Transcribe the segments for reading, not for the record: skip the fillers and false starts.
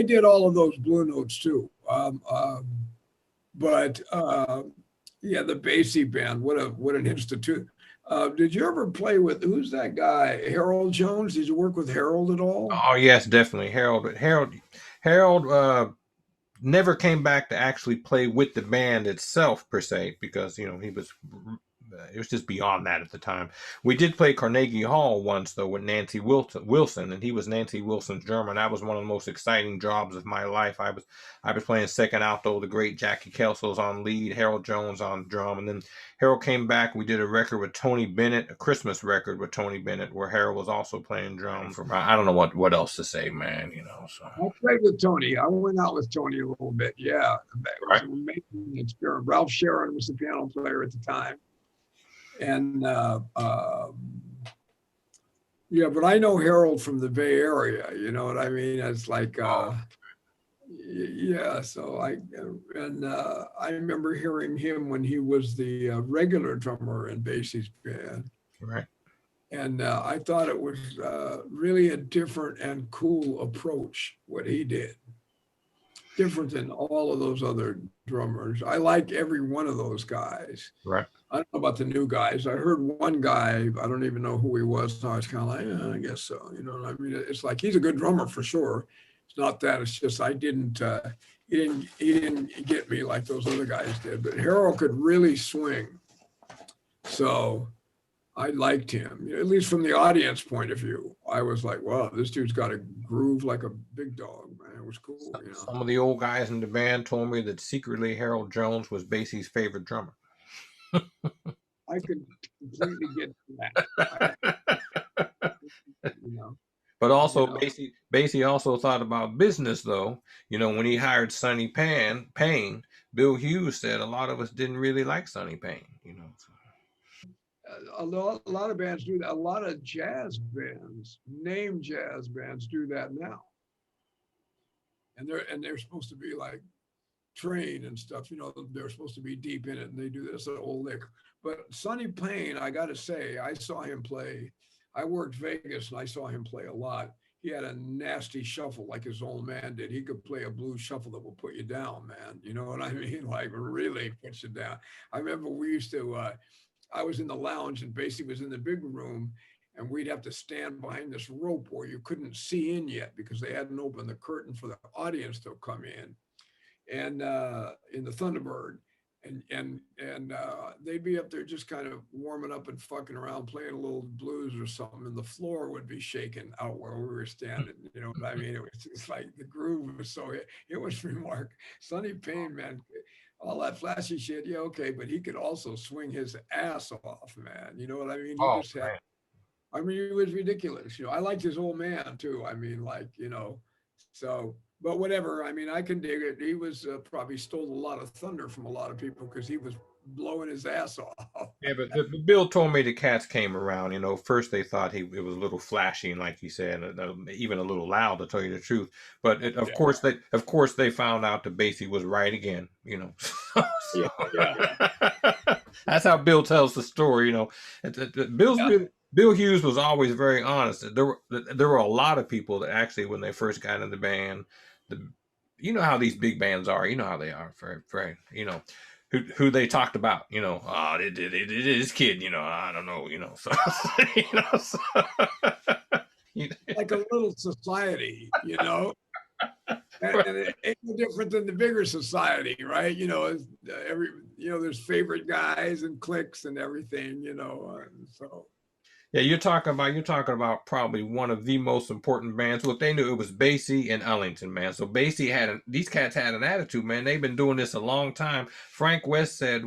I did all of those Blue Notes too. But yeah, the Basie band, what an institute. Did you ever play with who's that guy? Harold Jones? Did you work with Harold at all? Oh yes, definitely. Harold never came back to actually play with the band itself per se, because he was it was just beyond that at the time. We did play Carnegie Hall once though with Nancy Wilson, and he was Nancy Wilson's drummer. And that was one of the most exciting jobs of my life. I was playing second alto. The great Jackie Kelso was on lead, Harold Jones on drum, and then Harold came back. We did a record with Tony Bennett, a Christmas record with Tony Bennett, where Harold was also playing drums. I don't know what else to say, man. So. I played with Tony. I went out with Tony a little bit. Yeah, it was Right. an amazing experience. Ralph Sharon was the piano player at the time, and yeah, but I know Harold from the Bay Area. You know what I mean? It's like, Oh, yeah. So I remember hearing him when he was the regular drummer in Basie's band, right. and I thought it was really a different and cool approach what he did. Different than all of those other drummers. I like every one of those guys. Right. I don't know about the new guys. I heard one guy, I don't even know who he was. So I was kind of like, yeah, I guess so. You know what I mean? It's like he's a good drummer for sure. It's not that. It's just he didn't get me like those other guys did. But Harold could really swing. So I liked him, at least from the audience point of view. I was like, wow, this dude's got a groove like a big dog, man. It was cool. Some of the old guys in the band told me that secretly Harold Jones was Basie's favorite drummer. I could completely get that. But also Basie also thought about business though. When he hired Sonny Payne, Bill Hughes said a lot of us didn't really like Sonny Payne. So. A lot of bands do that. A lot of jazz bands, name jazz bands, do that now. And they're supposed to be like trained and stuff. They're supposed to be deep in it, and they do this old lick. But Sonny Payne, I got to say, I saw him play. I worked Vegas, and I saw him play a lot. He had a nasty shuffle like his old man did. He could play a blues shuffle that will put you down, man. You know what I mean? Like really puts you down. I remember we used to. I was in the lounge, and Basie was in the big room, and we'd have to stand behind this rope where you couldn't see in yet because they hadn't opened the curtain for the audience to come in, and in the Thunderbird, and they'd be up there just kind of warming up and fucking around, playing a little blues or something, and the floor would be shaking out where we were standing. You know what I mean? It was just like the groove was so it was remarkable. Sonny Payne, man. All that flashy shit, yeah, okay, but he could also swing his ass off, man. You know what I mean? He Oh just had, man. I mean, it was ridiculous. I liked his old man too. I mean, like, so, but whatever. I mean, I can dig it. He was probably stole a lot of thunder from a lot of people because he was blowing his ass off. Yeah, but Bill told me the cats came around. First they thought it was a little flashy, and like you said, even a little loud, to tell you the truth. But of course they found out that Basie was right again. Yeah. That's how Bill tells the story. Bill Hughes was always very honest. There were a lot of people that actually, when they first got in the band, how these big bands are. You know how they are, very. Who they talked about, this kid, I don't know, so, so, like a little society, and it ain't no different than the bigger society, right? There's favorite guys and cliques and everything, so. Yeah, you're talking about probably one of the most important bands. Look, they knew it was Basie and Ellington, man. So Basie these cats had an attitude, man. They've been doing this a long time. Frank West said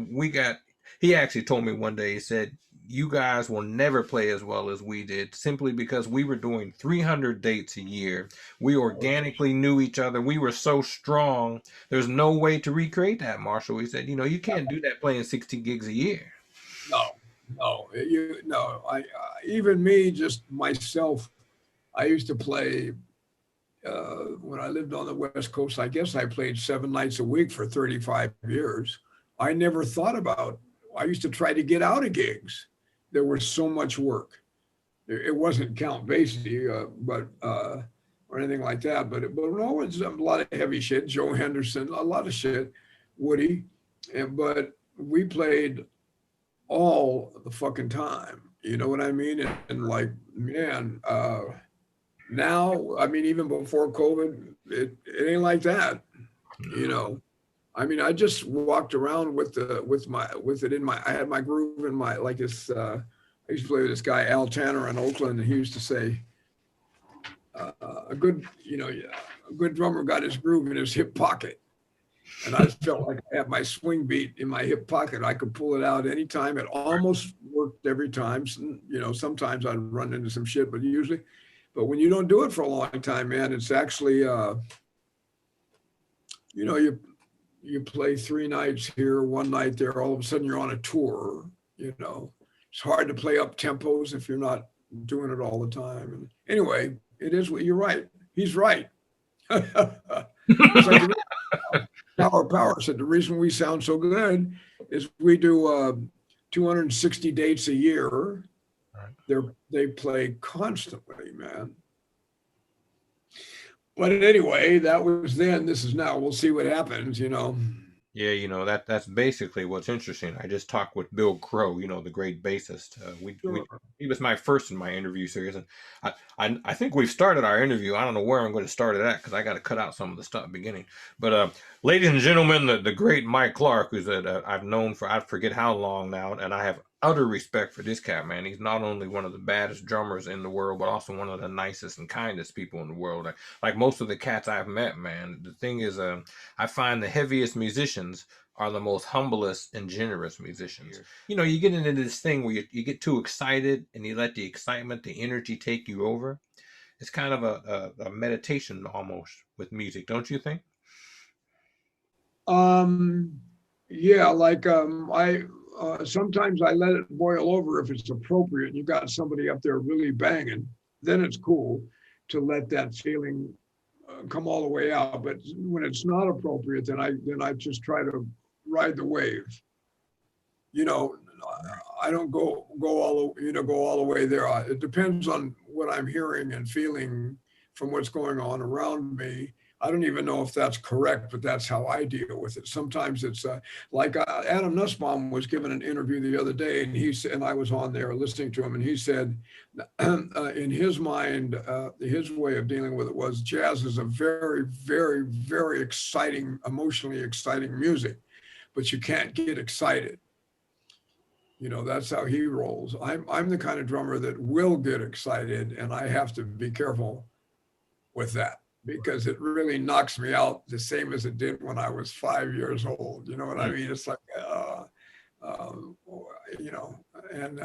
he actually told me one day, he said, you guys will never play as well as we did, simply because we were doing 300 dates a year. We organically knew each other. We were so strong. There's no way to recreate that, Marshall. He said, you can't do that playing 60 gigs a year. No, even me, just myself, I used to play when I lived on the West Coast. I guess I played 7 nights a week for 35 years. I never thought about, I used to try to get out of gigs. There was so much work. It wasn't Count Basie, but or anything like that. But no, it's a lot of heavy shit. Joe Henderson, a lot of shit. Woody, but we played all the fucking time. You know what I mean? And like, man, now, I mean, even before COVID, it ain't like that. You know, I mean, I just walked around with it in my. I had my groove in my like this. I used to play with this guy Al Tanner in Oakland, and he used to say, a good, a good drummer got his groove in his hip pocket. And I felt like I had my swing beat in my hip pocket. I could pull it out anytime. It almost worked every time. Sometimes I'd run into some shit, but when you don't do it for a long time, man, it's actually, you play 3 nights here, 1 night there, all of a sudden you're on a tour, it's hard to play up tempos if you're not doing it all the time. And anyway, it is what you're right. He's right. It's like Power said the reason we sound so good is we do 260 dates a year. They play constantly, man. But anyway, that was then. This is now. We'll see what happens. Yeah, that's basically what's interesting. I just talked with Bill Crow, the great bassist. He was my first in my interview series, and I think we've started our interview. I don't know where I'm going to start it at because I got to cut out some of the stuff beginning. But ladies and gentlemen, the great Mike Clark, who's I've known for I forget how long now, and I have utter respect for this cat, man. He's not only one of the baddest drummers in the world, but also one of the nicest and kindest people in the world. Like most of the cats I've met, man. The thing is, I find the heaviest musicians are the most humblest and generous musicians. You get into this thing where you get too excited and you let the excitement, the energy take you over. It's kind of a meditation almost with music, don't you think? Yeah, like I sometimes I let it boil over if it's appropriate. You got somebody up there really banging, then it's cool to let that feeling come all the way out. But when it's not appropriate, then I just try to ride the wave. I don't go all the way there. It depends on what I'm hearing and feeling from what's going on around me. I don't even know if that's correct, but that's how I deal with it. Sometimes it's like Adam Nussbaum was given an interview the other day, and I was on there listening to him, and he said, in his mind, his way of dealing with it was jazz is a very, very, very exciting, emotionally exciting music, but you can't get excited. That's how he rolls. I'm the kind of drummer that will get excited, and I have to be careful with that, because it really knocks me out the same as it did when I was 5 years old. You know what I mean? It's like, and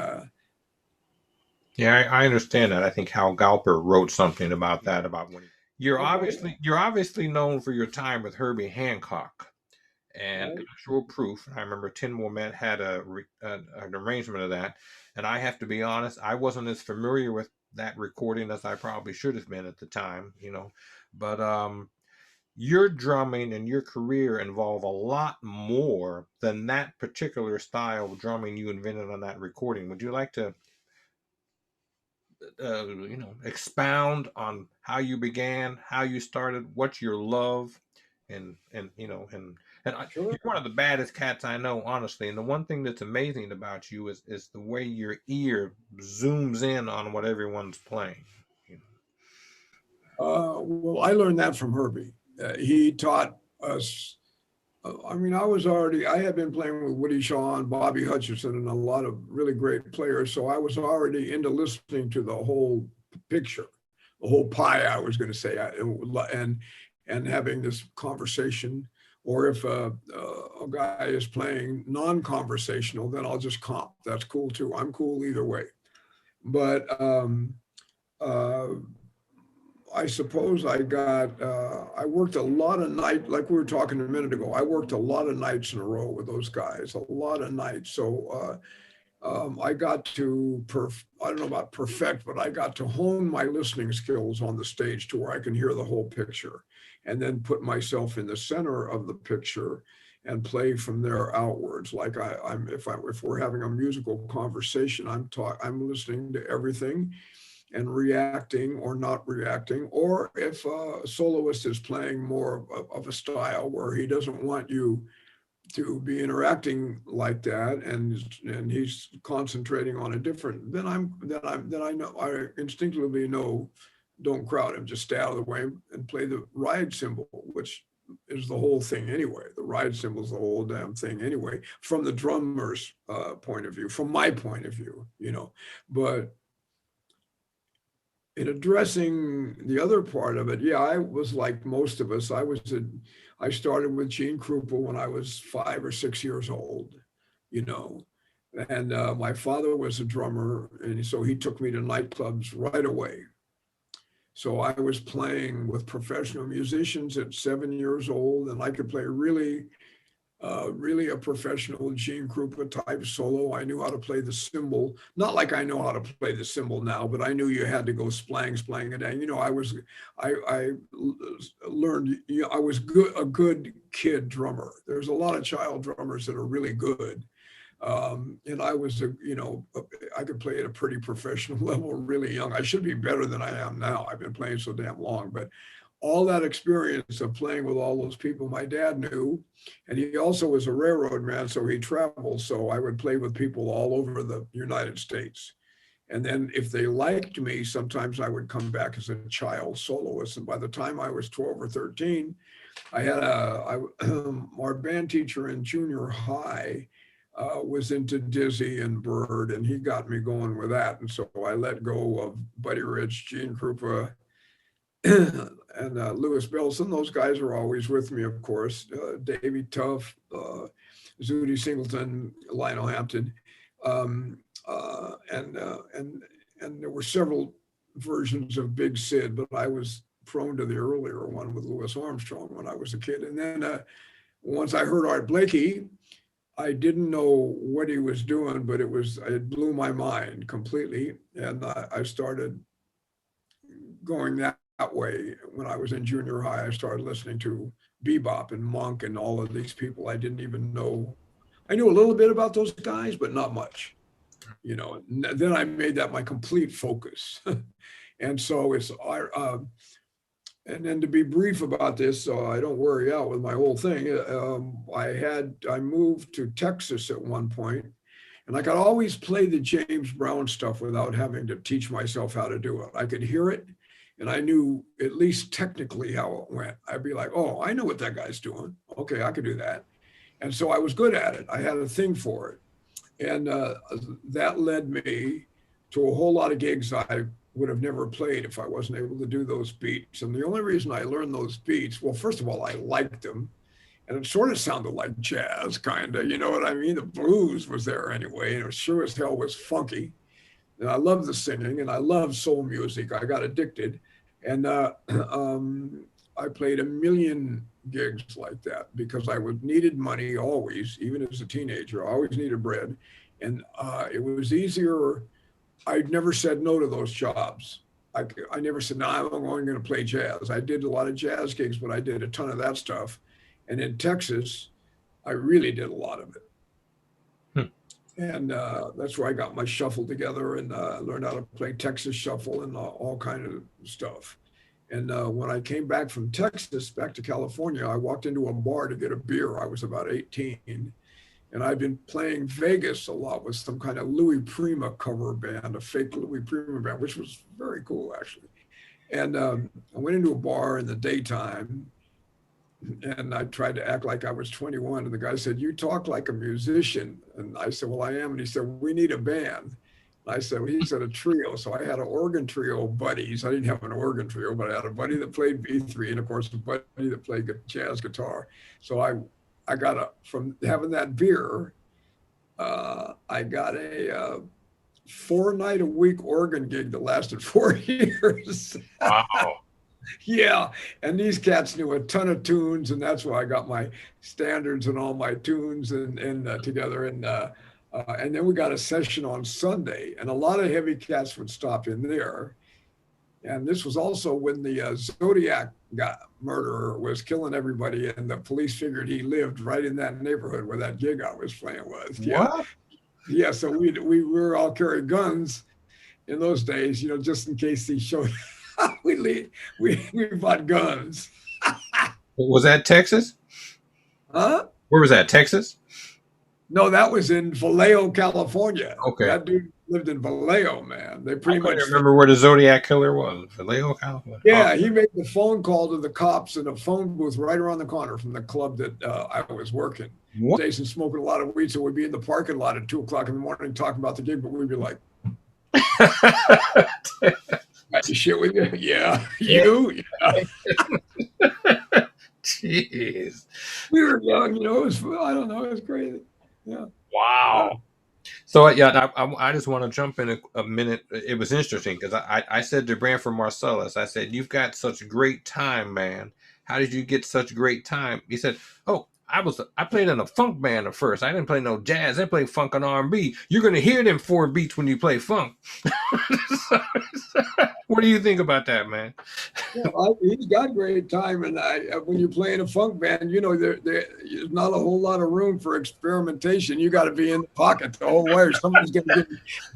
yeah, I understand that. I think Hal Galper wrote something about that. About when you're obviously known for your time with Herbie Hancock, and actual proof. I remember Tim Ouimette had an arrangement of that, and I have to be honest, I wasn't as familiar with that recording as I probably should have been at the time. But your drumming and your career involve a lot more than that particular style of drumming you invented on that recording. Would you like to expound on how you began, how you started, what's your love, and Sure. you're one of the baddest cats I know, honestly. And the one thing that's amazing about you is the way your ear zooms in on what everyone's playing. Well, I learned that from Herbie. He taught us. I had been playing with Woody Shaw and Bobby Hutcherson and a lot of really great players. So I was already into listening to the whole picture, the whole pie, I was going to say, and having this conversation. Or if a guy is playing non-conversational, then I'll just comp. That's cool too. I'm cool either way. But I suppose I worked a lot of nights, like we were talking a minute ago. I worked a lot of nights in a row with those guys, a lot of nights. So I got to, I don't know about perfect, but I got to hone my listening skills on the stage to where I can hear the whole picture and then put myself in the center of the picture and play from there outwards. Like if we're having a musical conversation, I'm listening to everything. and reacting or not reacting, or if a soloist is playing more of a style where he doesn't want you to be interacting like that, and he's concentrating on a different, then I know, I instinctively know, don't crowd him, just stay out of the way and play the ride cymbal, which is the whole thing anyway. The ride cymbal is the whole damn thing anyway, from the drummer's point of view, from my point of view, you know. But in addressing the other part of it, yeah, I was like most of us. I started with Gene Krupa when I was 5 or 6 years old, you know, and my father was a drummer, and so he took me to nightclubs right away. So I was playing with professional musicians at 7 years old, and I could play really a professional Gene Krupa type solo. I knew how to play the cymbal, not like I know how to play the cymbal now, but I knew you had to go splang, splang it down. You know, I learned, you know, I was a good kid drummer. There's a lot of child drummers that are really good. And I was, I could play at a pretty professional level really young. I should be better than I am now. I've been playing so damn long, but all that experience of playing with all those people my dad knew, and he also was a railroad man, so he traveled. So I would play with people all over the United States. And then if they liked me, sometimes I would come back as a child soloist. And by the time I was 12 or 13, I had our band teacher in junior high was into Dizzy and Bird, and he got me going with that. And so I let go of Buddy Rich, Gene Krupa, and Louis Bellson. Those guys were always with me, of course. Davy Tuff, Zooty Singleton, Lionel Hampton, and there were several versions of Big Sid, but I was prone to the earlier one with Louis Armstrong when I was a kid. And then once I heard Art Blakey, I didn't know what he was doing, but it blew my mind completely. And I started going that way. When I was in junior high, I started listening to bebop and monk and all of these people I didn't even know. I knew a little bit about those guys, but not much, you know. And then I made that my complete focus. And so and then to be brief about this, so I don't worry out with my whole thing, I moved to Texas at one point, and I could always play the James Brown stuff without having to teach myself how to do it. I could hear it, and I knew at least technically how it went. I'd be like, oh, I know what that guy's doing. Okay, I could do that. And so I was good at it. I had a thing for it. And that led me to a whole lot of gigs I would have never played if I wasn't able to do those beats. And the only reason I learned those beats, well, first of all, I liked them. And it sort of sounded like jazz, kind of, you know what I mean? The blues was there anyway, and it sure as hell was funky. And I loved the singing, and I loved soul music. I got addicted. And I played a million gigs like that because I needed money always, even as a teenager. I always needed bread. And it was easier. I never said no to those jobs. I never said, no, I'm only going to play jazz. I did a lot of jazz gigs, but I did a ton of that stuff. And in Texas, I really did a lot of it. And that's where I got my shuffle together and learned how to play Texas shuffle and all kind of stuff. And when I came back from Texas, back to California, I walked into a bar to get a beer. I was about 18. And I'd been playing Vegas a lot with some kind of Louis Prima cover band, a fake Louis Prima band, which was very cool, actually. And I went into a bar in the daytime, and I tried to act like I was 21. And the guy said, you talk like a musician. And I said, well, I am. And he said, we need a band. And I said, well, he said a trio. So I had an organ trio of buddies. I didn't have an organ trio, but I had a buddy that played B3 and, of course, a buddy that played jazz guitar. So I got from having that beer, I got a 4-night-a-week organ gig that lasted 4 years. Wow. Yeah, and these cats knew a ton of tunes, and that's why I got my standards and all my tunes and together. And then we got a session on Sunday, and a lot of heavy cats would stop in there. And this was also when the Zodiac murderer was killing everybody, and the police figured he lived right in that neighborhood where that gig I was playing was. Yeah. What? Yeah, so we were all carrying guns, in those days, just in case he showed, we bought guns. Was that Texas? Huh? Where was that? Texas? No, that was in Vallejo, California. Okay. That dude lived in Vallejo, man. They I pretty couldn't much, remember where the Zodiac killer was. Vallejo, California. yeah, he made the phone call to the cops in a phone booth right around the corner from the club that I was working. What? Jason smoking a lot of weed, so we'd be in the parking lot at 2:00 in the morning talking about the gig, but we'd be like, "Got your shit with you? Yeah, you? Yeah." Jeez. We were young, it was, I don't know, it was crazy. Yeah. Wow. So yeah, I just want to jump in a minute. It was interesting because I said to Branford Marcellus, I said, "You've got such great time, man. How did you get such great time?" He said, "Oh, I played in a funk band at first. I didn't play no jazz. I played funk and R&B. You're gonna hear them 4 beats when you play funk." What do you think about that, man? Yeah, he's got great time, and when you play in a funk band, there's not a whole lot of room for experimentation. You got to be in the pocket the whole way. Or somebody's going to get,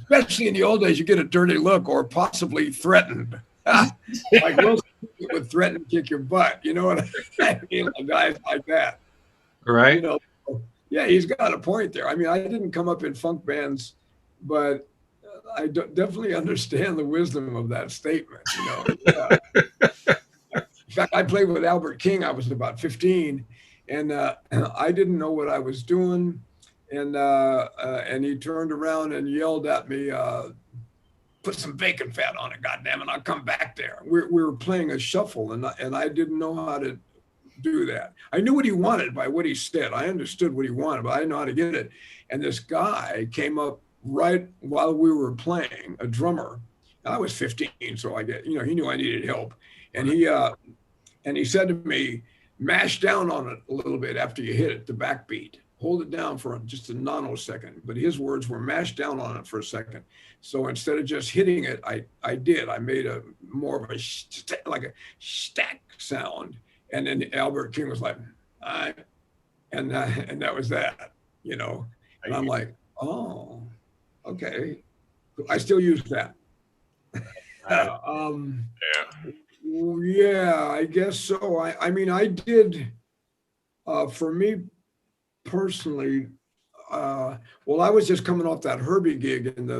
especially in the old days, you get a dirty look or possibly threatened. Like Wilson would threaten to kick your butt. You know what I mean? Guys like that, Right? Yeah, he's got a point there. I mean, I didn't come up in funk bands, but I definitely understand the wisdom of that statement. Yeah. In fact, I played with Albert King. I was about 15, and I didn't know what I was doing, and he turned around and yelled at me, "Put some bacon fat on it, goddamn it! I'll come back there." We were playing a shuffle, and I didn't know how to do that. I knew what he wanted by what he said. I understood what he wanted, but I didn't know how to get it. And this guy came up right while we were playing, a drummer. I was 15, so I get, he knew I needed help. And he said to me, "Mash down on it a little bit after you hit it, the backbeat. Hold it down for just a nanosecond." But his words were, "Mash down on it for a second." So instead of just hitting it, I did. I made a more of like a stack sound. And then Albert King was like, "All right." And that was that, And I'm like, "Oh, okay." I still use that. Yeah, I guess so. I mean, I did, for me personally, well, I was just coming off that Herbie gig in the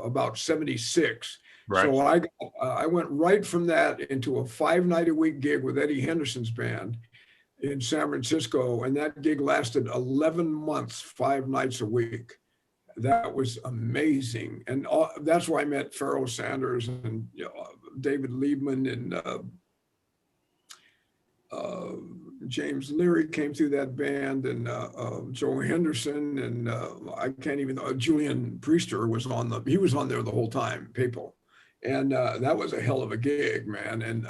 about 76. Right. So I went right from that into a 5-night-a-week gig with Eddie Henderson's band in San Francisco. And that gig lasted 11 months, 5 nights a week. That was amazing. And that's where I met Pharoah Sanders and David Liebman and James Leary came through that band, and Joe Henderson, and I can't even, Julian Priester was he was on there the whole time, people. And that was a hell of a gig, man. And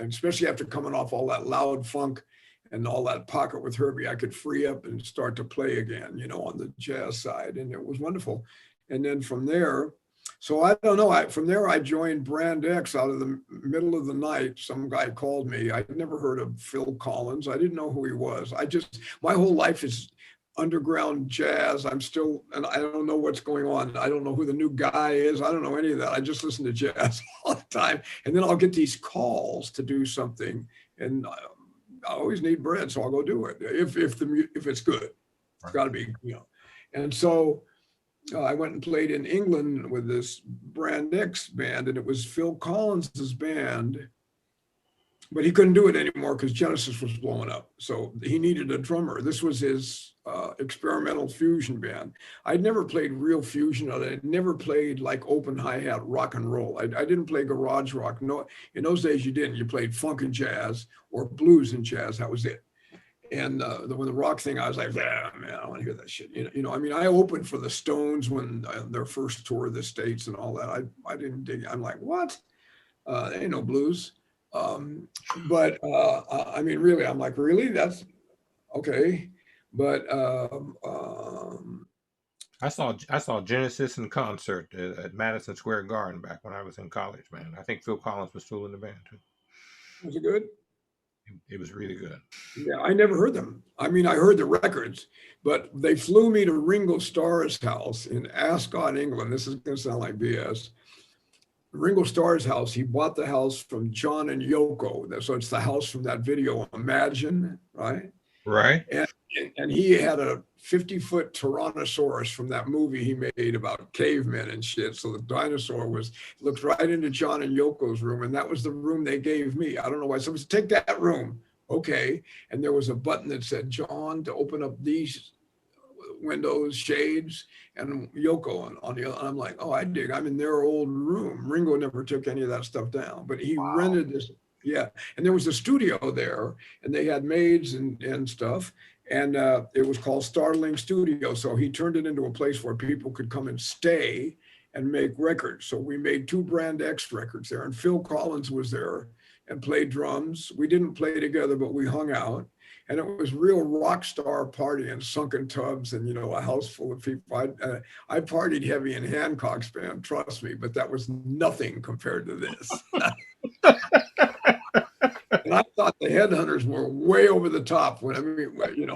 especially after coming off all that loud funk and all that pocket with Herbie, I could free up and start to play again, on the jazz side. And it was wonderful. And then from there, so I don't know, from there I joined Brand X out of the middle of the night. Some guy called me. I'd never heard of Phil Collins. I didn't know who he was. My whole life is underground jazz. And I don't know what's going on. I don't know who the new guy is. I don't know any of that. I just listen to jazz all the time. And then I'll get these calls to do something, and I always need bread, so I'll go do it. If it's good, it's got to be, And so I went and played in England with this Brand X band, and it was Phil Collins's band, but he couldn't do it anymore because Genesis was blowing up. So he needed a drummer. This was his experimental fusion band. I'd never played real fusion. I'd never played like open hi-hat rock and roll. I didn't play garage rock. No, in those days you didn't. You played funk and jazz or blues and jazz. That was it. And when the rock thing, I was like, "Yeah, man, I want to hear that shit." I mean, I opened for the Stones when their first tour of the States and all that. I didn't dig it. I'm like, what? There ain't no blues. But I mean, really, I'm like, really? That's okay. But I saw Genesis in concert at Madison Square Garden back when I was in college, man. I think Phil Collins was still in the band too. Was it good? It was really good. Yeah, I never heard them. I mean, I heard the records, but they flew me to Ringo Starr's house in Ascot, England. This is going to sound like BS. Ringo Starr's house. He bought the house from John and Yoko. So it's the house from that video, Imagine, right? Right. And and he had a 50-foot Tyrannosaurus from that movie he made about cavemen and shit. So the dinosaur looked right into John and Yoko's room, and that was the room they gave me. I don't know why. Somebody said, take that room. Okay. And there was a button that said, John, to open up these windows, shades, and Yoko on the other. I'm like, oh, I dig. I'm in their old room. Ringo never took any of that stuff down, but he rented this. Yeah. And there was a studio there, and they had maids and stuff. And it was called Startling Studio. So he turned it into a place where people could come and stay and make records. So we made 2 Brand X records there, and Phil Collins was there and played drums. We didn't play together, but we hung out. And it was real rock star party and sunken tubs and, a house full of people. I partied heavy in Hancock's band, trust me, but that was nothing compared to this. And I thought the Headhunters were way over the top anyway, we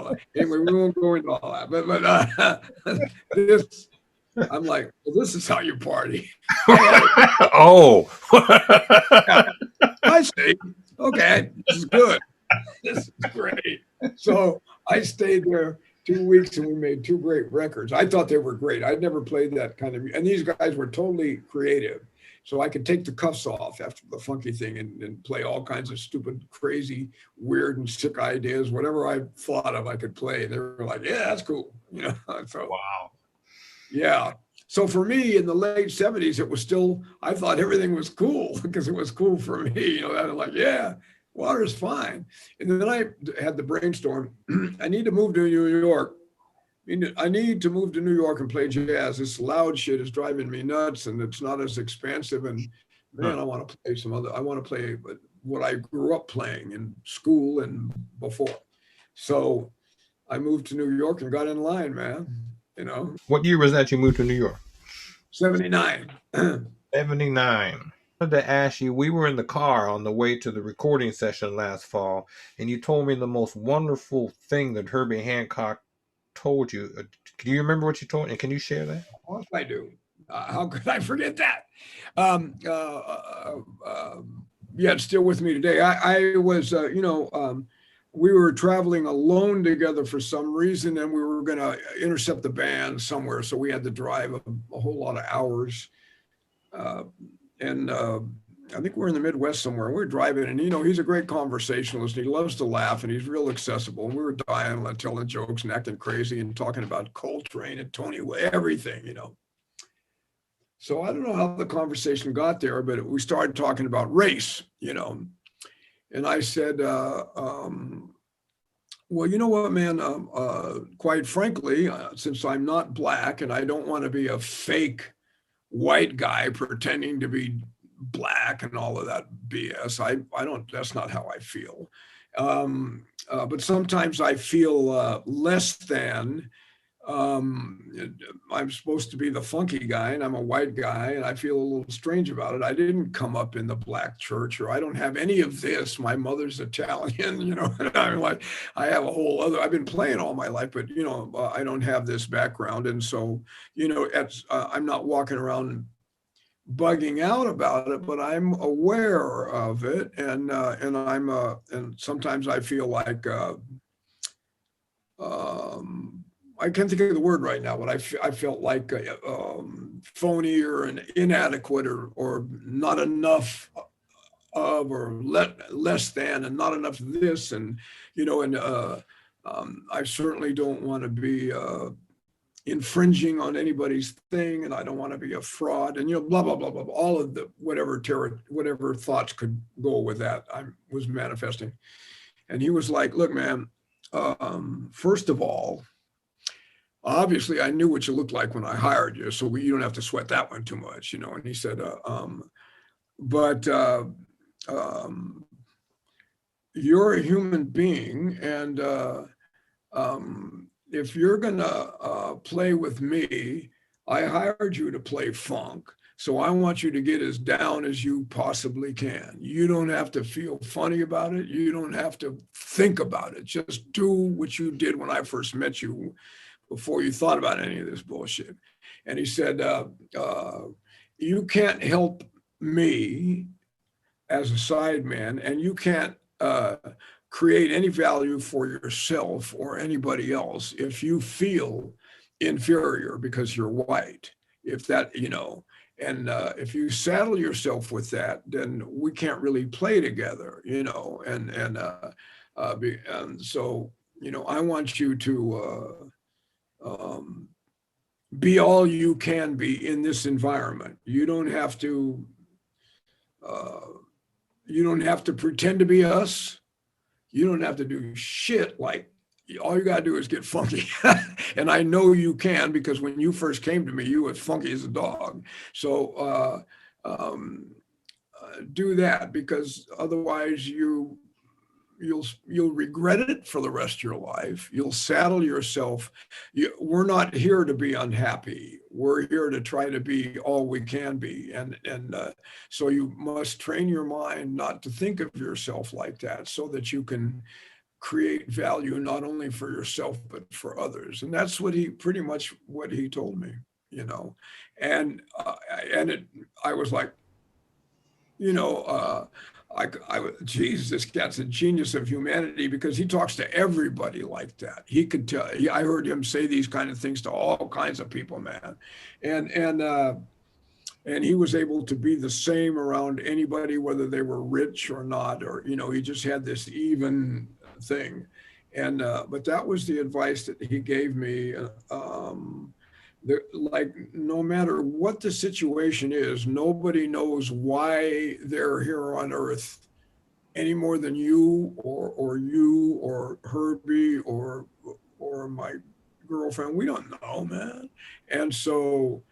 won't go into all that, but this, I'm like, well, this is how you party. Oh, I see. Okay, this is good. This is great. So I stayed there 2 weeks and we made 2 great records. I thought they were great. I'd never played that kind of, and these guys were totally creative. So I could take the cuffs off after the funky thing and play all kinds of stupid, crazy, weird and sick ideas. Whatever I thought of, I could play. They were like, yeah, that's cool. So, wow. Yeah. So for me in the late 70s, it was still, I thought everything was cool because it was cool for me. I was like, yeah, water's fine. And then I had the brainstorm. I need to move to New York. I need to move to New York and play jazz. This loud shit is driving me nuts and it's not as expansive. And man, I want to play I want to play what I grew up playing in school and before. So I moved to New York and got in line, man. What year was that you moved to New York? 79. 79. I wanted to ask you, we were in the car on the way to the recording session last fall, and you told me the most wonderful thing that Herbie Hancock told you. Can you remember what you told? And can you share that? Of course I do. How could I forget that? Yeah, it's still with me today. I was, we were traveling alone together for some reason, and we were going to intercept the band somewhere. So we had to drive a whole lot of hours. I think we're in the Midwest somewhere. We're driving, and he's a great conversationalist. He loves to laugh, and he's real accessible. And we were dying, telling jokes and acting crazy and talking about Coltrane and Tony, everything, So I don't know how the conversation got there, but we started talking about race, And I said, well, you know what, man? Quite frankly, since I'm not black and I don't want to be a fake white guy pretending to be black and all of that BS. I don't, that's not how I feel. But sometimes I feel less than. I'm supposed to be the funky guy and I'm a white guy and I feel a little strange about it. I didn't come up in the black church, or I don't have any of this. My mother's Italian, and I'm like, I have a whole other, I've been playing all my life, but I don't have this background. And so, I'm not walking around bugging out about it, but I'm aware of it. And and sometimes I feel like, I can't think of the word right now, but I felt like phony or an inadequate or not enough of, or less than, and not enough of this. And, I certainly don't want to be infringing on anybody's thing, and I don't want to be a fraud, and blah blah blah blah, all of the whatever thoughts could go with that I was manifesting. And he was like, look, man, first of all, obviously I knew what you looked like when I hired you, so you don't have to sweat that one too much, And he said, but you're a human being, and if you're gonna play with me, I hired you to play funk. So I want you to get as down as you possibly can. You don't have to feel funny about it. You don't have to think about it. Just do what you did when I first met you, before you thought about any of this bullshit. And he said, you can't help me as a sideman, and you can't create any value for yourself or anybody else if you feel inferior because you're white. If that, and if you saddle yourself with that, then we can't really play together, and so, I want you to be all you can be in this environment. You don't have to. You don't have to pretend to be us. You don't have to do shit. Like, all you got to do is get funky. And I know you can, because when you first came to me, you were funky as a dog. So do that, because otherwise you'll regret it for the rest of your life. You'll saddle yourself. We're not here to be unhappy. We're here to try to be all we can be. And so you must train your mind not to think of yourself like that, so that you can create value not only for yourself, but for others. And that's pretty much what he told me, and I was like, geez, this guy's a genius of humanity, because he talks to everybody like that. He could tell. I heard him say these kind of things to all kinds of people, man, and he was able to be the same around anybody, whether they were rich or not, or he just had this even thing, and but that was the advice that he gave me. Like, no matter what the situation is, nobody knows why they're here on Earth any more than you or Herbie or my girlfriend. We don't know, man. And so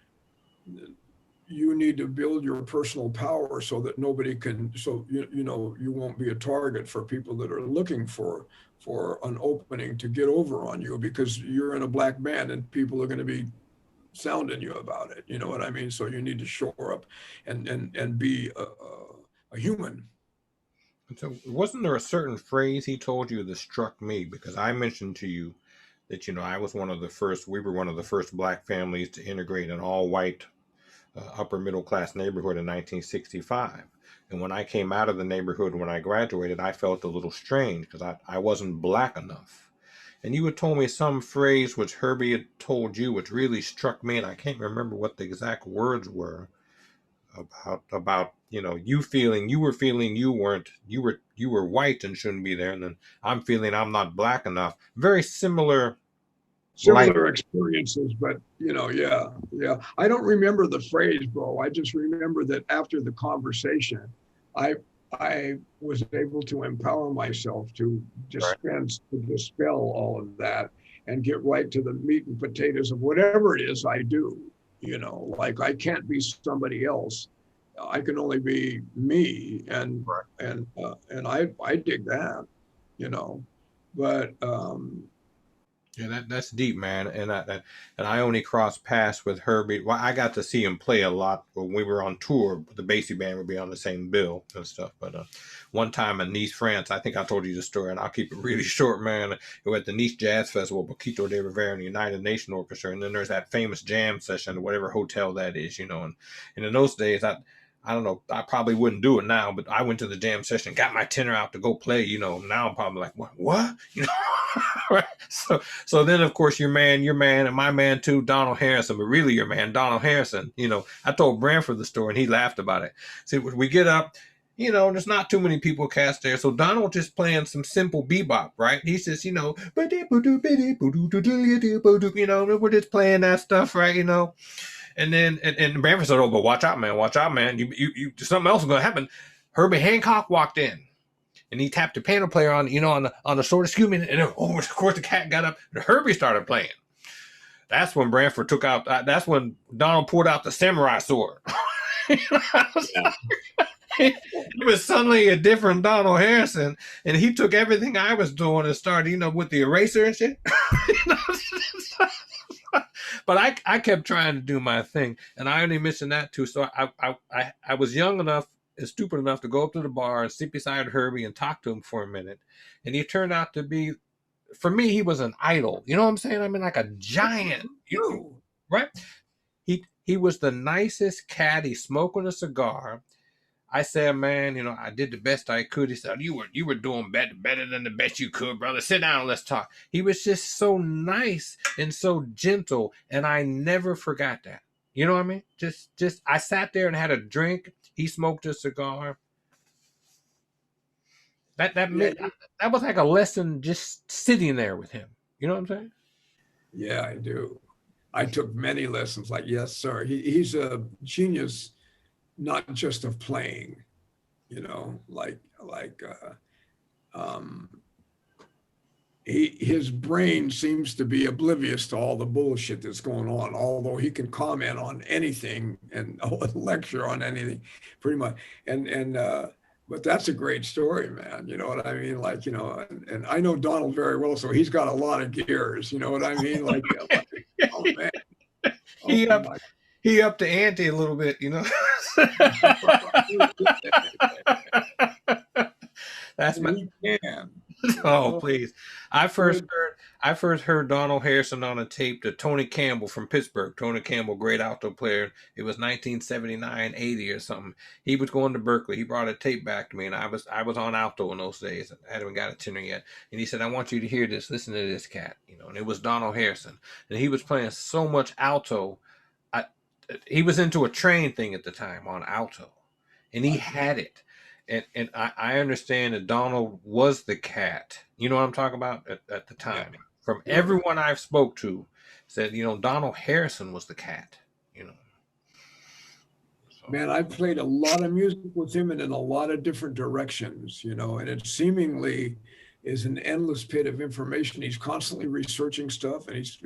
you need to build your personal power so that nobody can, so you won't be a target for people that are looking for an opening to get over on you, because you're in a black band and people are going to be sounding you about it. You know what I mean? So you need to shore up and be a human. So wasn't there a certain phrase he told you that struck me? Because I mentioned to you that, I was we were one of the first black families to integrate an all-white upper middle class neighborhood in 1965. And when I came out of the neighborhood, when I graduated, I felt a little strange, because I wasn't black enough. And you had told me some phrase which Herbie had told you, which really struck me, and I can't remember what the exact words were, about you were feeling you were white and shouldn't be there, and then I'm feeling I'm not black enough. Very similar Experiences, but yeah. I don't remember the phrase, bro. I just remember that after the conversation, I was able to empower myself to dispel all of that and get right to the meat and potatoes of whatever it is I do. Like, I can't be somebody else. I can only be me, and I dig that, but yeah, that's deep, man. And I only crossed paths with Herbie. Well, I got to see him play a lot when we were on tour. The Basie band would be on the same bill and stuff. But one time in Nice, France, I think I told you the story, and I'll keep it really short, man. We were at the Nice Jazz Festival, Boquito de Rivera and the United Nation Orchestra, and then there's that famous jam session, whatever hotel that is, and in those days, I don't know, I probably wouldn't do it now, but I went to the jam session, got my tenor out to go play, now I'm probably like, what? Right? So then, of course, your man, and my man too, Donald Harrison, but really your man, Donald Harrison, I told Branford the story and he laughed about it. See, we get up, there's not too many people cast there. So Donald just playing some simple bebop, right? He says, we're just playing that stuff, right? And then, and Branford said, "Oh, but watch out, man! You something else is going to happen." Herbie Hancock walked in, and he tapped the piano player on the shoulder. Excuse me, and of course the cat got up, and Herbie started playing. That's when Branford took out. That's when Donald pulled out the samurai sword. It was suddenly a different Donald Harrison, and he took everything I was doing and started, with the eraser and shit. But I kept trying to do my thing, and I only mentioned that too. So I was young enough and stupid enough to go up to the bar and sit beside Herbie and talk to him for a minute, and he turned out to be, for me, he was an idol. You know what I'm saying? I mean, like a giant, right? He was the nicest cat. He's smoking a cigar. I said, man, you know, I did the best I could. He said, you were doing better than the best you could, brother. Sit down and let's talk. He was just so nice and so gentle, and I never forgot that. You know what I mean? Just I sat there and had a drink. He smoked a cigar. That Yeah, made, that was like a lesson just sitting there with him. You know what I'm saying? yeah, I do. I took many lessons. Like, yes, sir. He's a genius, not just of playing. You know, um, his brain seems to be oblivious to all the bullshit that's going on, although he can comment on anything and lecture on anything pretty much. And but that's a great story, man. You know what I mean? Like, you know, and I know Donald very well, so he's got a lot of gears, you know what I mean? Like oh man, oh he up my. he upped the ante a little bit, you know. That's my He can, you oh know. please. I first heard Donald Harrison on a tape to Tony Campbell from Pittsburgh. Tony Campbell, great alto player. It was 1979, 80 or something. He was going to Berkeley. He brought a tape back to me, and I was on alto in those days. I hadn't got a tenor yet. And he said, I want you to hear this. Listen to this cat. You know, and it was Donald Harrison. And he was playing so much alto. I, he was into a train thing at the time on alto. And he had it. And I understand that Donald was the cat. You know what I'm talking about at the Yeah, time. From sure. everyone I've spoke to, said, you know, Donald Harrison was the cat. You know, so Man, I've played a lot of music with him and in a lot of different directions, you know, and it seemingly is an endless pit of information. He's constantly researching stuff, and he's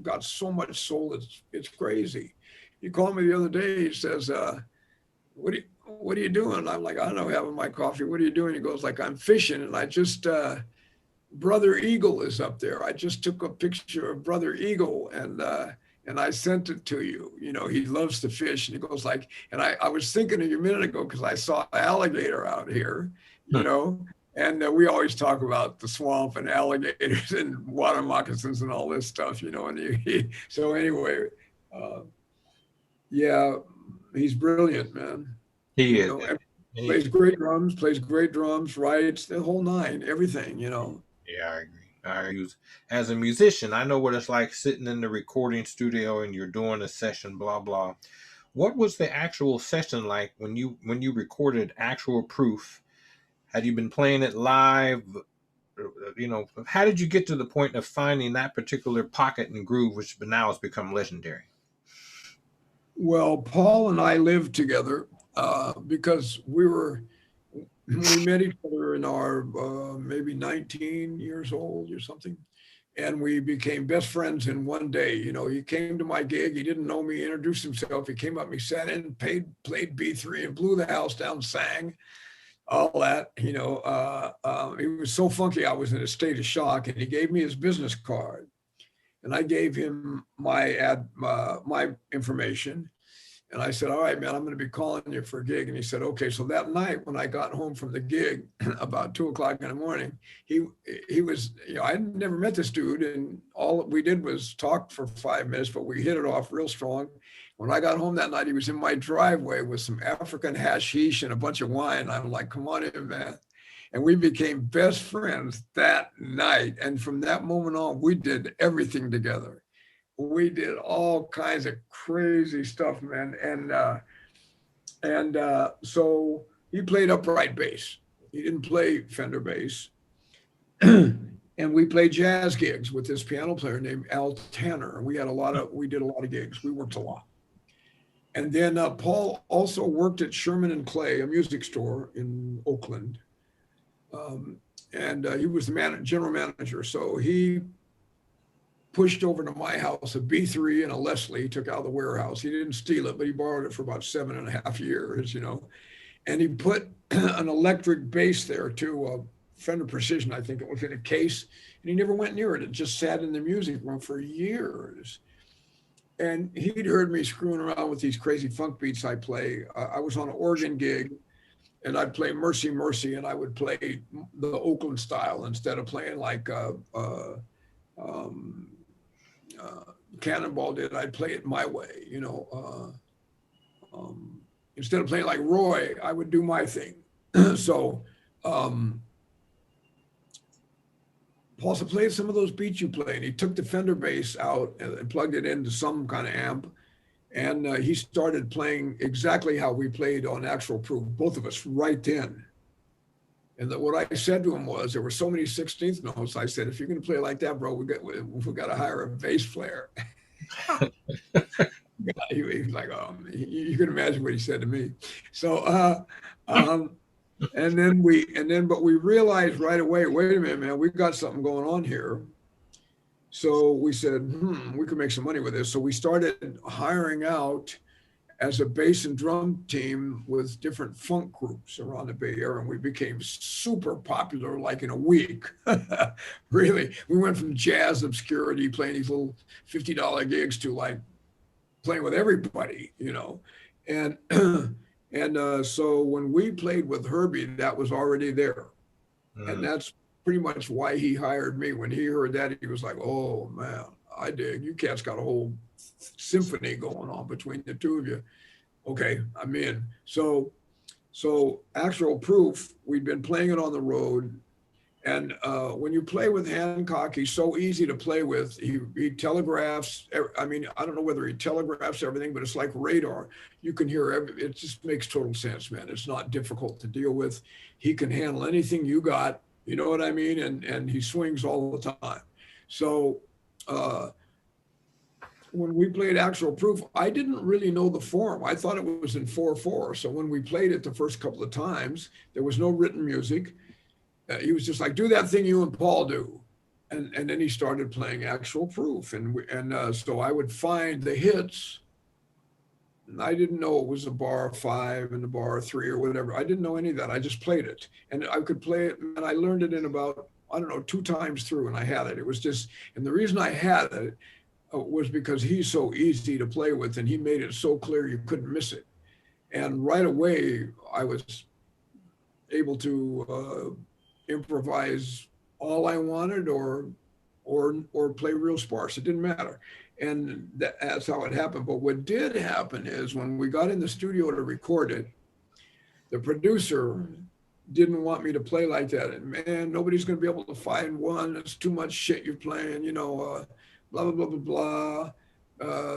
got so much soul. It's crazy. He called me the other day. He says, what are you doing?" I'm like, "I don't know, having my coffee. What are you doing?" He goes, like, "I'm fishing, and I just Brother Eagle is up there. I just took a picture of Brother Eagle and I sent it to you. You know, he loves to fish." And he goes like, and I was thinking of you a minute ago because I saw an alligator out here, you know, and we always talk about the swamp and alligators and water moccasins and all this stuff, you know. And so anyway, uh, yeah, he's brilliant, man. he You is. know, and He, plays great drums, writes the whole nine, everything, you know. yeah, I agree. As a musician, I know what it's like sitting in the recording studio and you're doing a session, blah blah. What was the actual session like when you recorded actual proof? Had you been playing it live? You know, how did you get to the point of finding that particular pocket and groove, which now has become legendary? Well, Paul and I lived together because we met each other in our maybe 19 years old or something. And we became best friends in one day. You know, he came to my gig. He didn't know me, introduced himself. He came up, he sat in, played B3 and blew the house down, sang all that. You know, he was so funky. I was in a state of shock. And he gave me his business card. And I gave him my information. And I said, "All right, man, I'm going to be calling you for a gig." And he said, "Okay." So that night, when I got home from the gig, about 2 o'clock in the morning, he was, you know, I'd never met this dude, and all we did was talk for 5 minutes, but we hit it off real strong. When I got home that night, he was in my driveway with some African hashish and a bunch of wine. I'm like, "Come on in, man." And we became best friends that night. And from that moment on, we did everything together. We did all kinds of crazy stuff, man. And so he played upright bass. He didn't play Fender bass. And we played jazz gigs with this piano player named Al Tanner. We did a lot of gigs. We worked a lot. And then Paul also worked at Sherman and Clay, a music store in Oakland. And he was the general manager. So he pushed over to my house a B3 and a Leslie. He took out of the warehouse. He didn't steal it, but he borrowed it for about 7.5 years, you know. And he put an electric bass there too, a Fender Precision, I think it was, in a case. And he never went near it. It just sat in the music room for years. And he'd heard me screwing around with these crazy funk beats I play. I was on an organ gig, and I'd play Mercy Mercy, and I would play the Oakland style instead of playing like um, Cannonball did. I'd play it my way, you know. instead of playing like Roy, I would do my thing. So Paulson played some of those beats you played. He took the Fender bass out and plugged it into some kind of amp. And he started playing exactly how we played on Actual Proof, both of us right then. And what I said to him was, there were so many 16th notes. I said, if you're going to play like that, bro, we got to hire a bass player. He was like, you can imagine what he said to me. So, but we realized right away, wait a minute, man, we've got something going on here. So we said, we could make some money with this. So we started hiring out as a bass and drum team with different funk groups around the Bay Area. And we became super popular like in a week. Really, we went from jazz obscurity, playing these little $50 gigs, to like playing with everybody, you know. And so when we played with Herbie, that was already there. And that's pretty much why he hired me. When he heard that, he was like, oh man, I dig. You cats got a whole symphony going on between the two of you. Okay, I'm in. So Actual Proof, we'd been playing it on the road. And when you play with Hancock, he's so easy to play with. He telegraphs. I mean, I don't know whether he telegraphs everything, but it's like radar. You can hear it just makes total sense, man. It's not difficult to deal with. He can handle anything you got. You know what I mean? And he swings all the time. So when we played Actual Proof, I didn't really know the form. I thought it was in 4/4. So when we played it the first couple of times, there was no written music. He was just like, do that thing you and Paul do. And then he started playing Actual Proof. And so I would find the hits. And I didn't know it was a bar 5 and a bar 3 or whatever. I didn't know any of that. I just played it. And I could play it. And I learned it in about, I don't know, 2 times through, and I had it. It was just, and the reason I had it was because he's so easy to play with, and he made it so clear you couldn't miss it. And right away, I was able to improvise all I wanted or play real sparse. It didn't matter. And that's how it happened. But what did happen is when we got in the studio to record it, the producer didn't want me to play like that. And man, nobody's going to be able to find one. It's too much shit you're playing, you know, blah, blah, blah, blah, blah.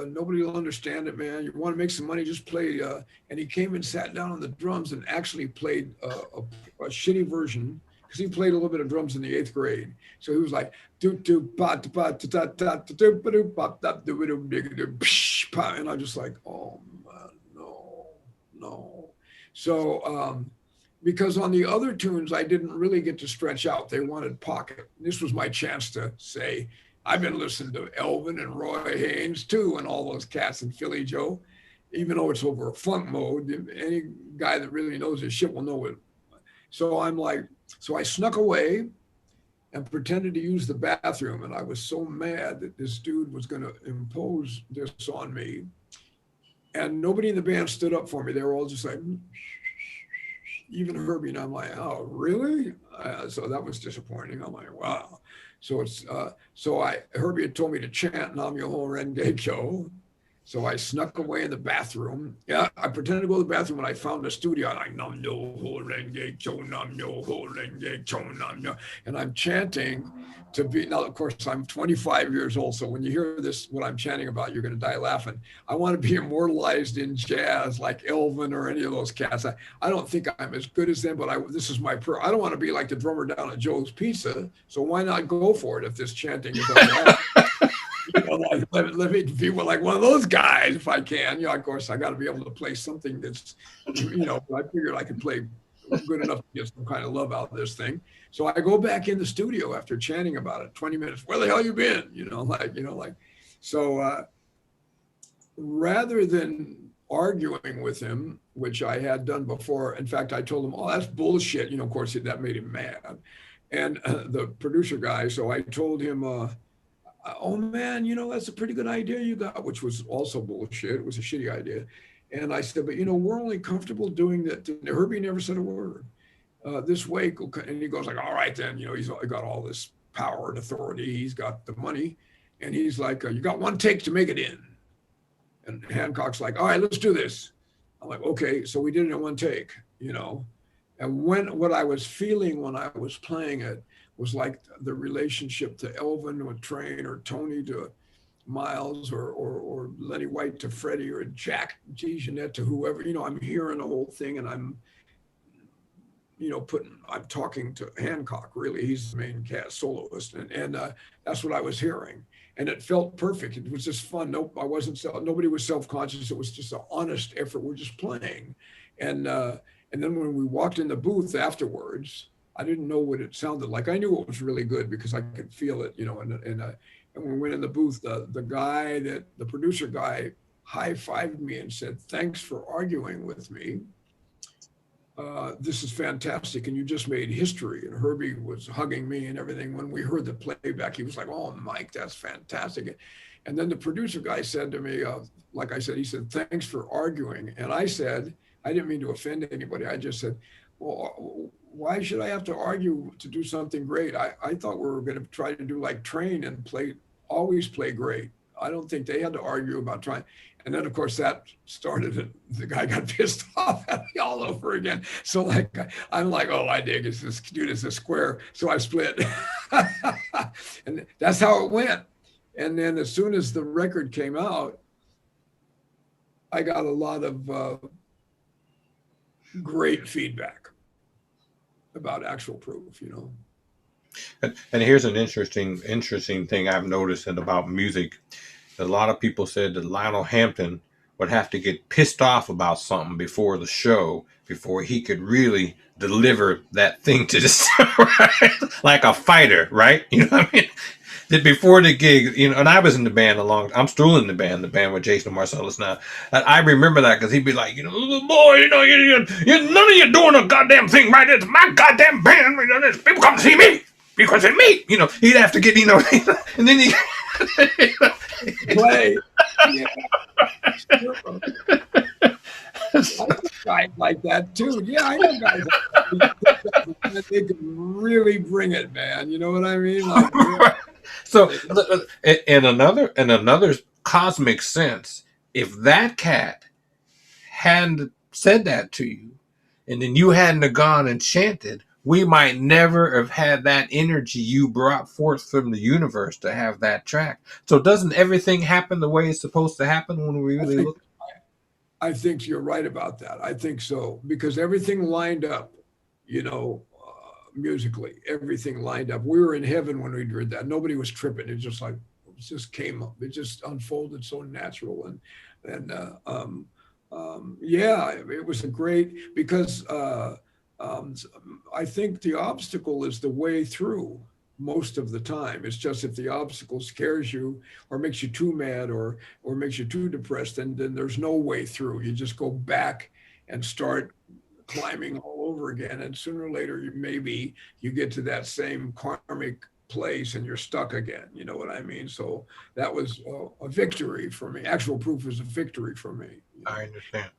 Nobody will understand it, man. You want to make some money, just play. And he came and sat down on the drums and actually played a shitty version, because he played a little bit of drums in the 8th grade. So he was like, and I'm just like, oh man, no. So because on the other tunes, I didn't really get to stretch out. They wanted pocket. This was my chance to say, I've been listening to Elvin and Roy Haynes too, and all those cats in Philly Joe, even though it's over a funk mode. Any guy that really knows his shit will know it. So I'm like, so I snuck away and pretended to use the bathroom. And I was so mad that this dude was going to impose this on me. And nobody in the band stood up for me. They were all just like, even Herbie. And I'm like, oh, really? So that was disappointing. I'm like, wow. So Herbie had told me to chant Nam Myoho Renge Kyo. So I snuck away in the bathroom. Yeah, I pretended to go to the bathroom when I found the studio. I'm like, Nam Myoho Renge Kyo, Nam Myoho Renge Kyo, Nam Myoho. And I'm chanting to be, now of course I'm 25 years old. So when you hear this, what I'm chanting about, you're going to die laughing. I want to be immortalized in jazz like Elvin or any of those cats. I don't think I'm as good as them, but this is my prayer. I don't want to be like the drummer down at Joe's Pizza. So why not go for it if this chanting is all right? You know, like, let me be like one of those guys if I can. You know, of course, I got to be able to play something that's, you know, I figured I could play good enough to get some kind of love out of this thing. So I go back in the studio after chanting about it, 20 minutes. Where the hell you been? So rather than arguing with him, which I had done before, in fact, I told him, oh, that's bullshit. You know, of course, that made him mad. And the producer guy, so I told him, oh man, you know, that's a pretty good idea you got, which was also bullshit. It was a shitty idea. And I said, but you know, we're only comfortable doing that. Herbie never said a word. This way, and he goes like, all right then, you know, he's got all this power and authority. He's got the money. And he's like, you got one take to make it in. And Hancock's like, all right, let's do this. I'm like, okay, so we did it in one take, you know. And what I was feeling when I was playing it was like the relationship to Elvin with Train, or Tony to Miles, or Lenny White to Freddie, or Jack DeJohnette to whoever. You know, I'm hearing the whole thing, and I'm, you know, I'm talking to Hancock. Really, he's the main cast soloist, and that's what I was hearing, and it felt perfect. It was just fun. Nope, I wasn't. Nobody was self-conscious. It was just an honest effort. We're just playing, and then when we walked in the booth afterwards, I didn't know what it sounded like. I knew it was really good because I could feel it, you know. And when we went in the booth, the producer guy high-fived me and said, "Thanks for arguing with me. This is fantastic, and you just made history." And Herbie was hugging me and everything. When we heard the playback, he was like, "Oh, Mike, that's fantastic." And then the producer guy said to me, like I said, he said, "Thanks for arguing." And I said, I didn't mean to offend anybody. I just said, "Well, why should I have to argue to do something great? I thought we were going to try to do like Train and always play great. I don't think they had to argue about trying." And then, of course, that started it. The guy got pissed off at me all over again. So like, I'm like, "Oh, I dig. This dude is a square." So I split. And that's how it went. And then as soon as the record came out, I got a lot of great feedback about Actual Proof, you know. And here's an interesting thing I've noticed about music. A lot of people said that Lionel Hampton would have to get pissed off about something before the show before he could really deliver that thing to the show, right? Like a fighter, right? You know what I mean? That before the gig, you know, and I was in the band I'm still in the band with Jason Marcellus now. And I remember that because he'd be like, you know, "Boy, you know, none of you doing a goddamn thing right. It's my goddamn band. You know, people come to see me because of me." You know, he'd have to get, you know, and then he play. Yeah. Sure. I know guys like that too. Yeah, I know guys like that. They can really bring it, man. You know what I mean? Like, yeah. So, in another cosmic sense, if that cat hadn't said that to you, and then you hadn't have gone and chanted, we might never have had that energy you brought forth from the universe to have that track. So doesn't everything happen the way it's supposed to happen when we really look? I think you're right about that. I think so, because everything lined up, you know, musically, everything lined up. We were in heaven when we did that. Nobody was tripping. It just like, it just came up. It just unfolded so natural. Yeah, it was a great, because I think the obstacle is the way through most of the time. It's just if the obstacle scares you or makes you too mad or makes you too depressed, then there's no way through. You just go back and start climbing all over again. And sooner or later, maybe you get to that same karmic place and you're stuck again. You know what I mean? So that was a victory for me. Actual Proof was a victory for me. I understand.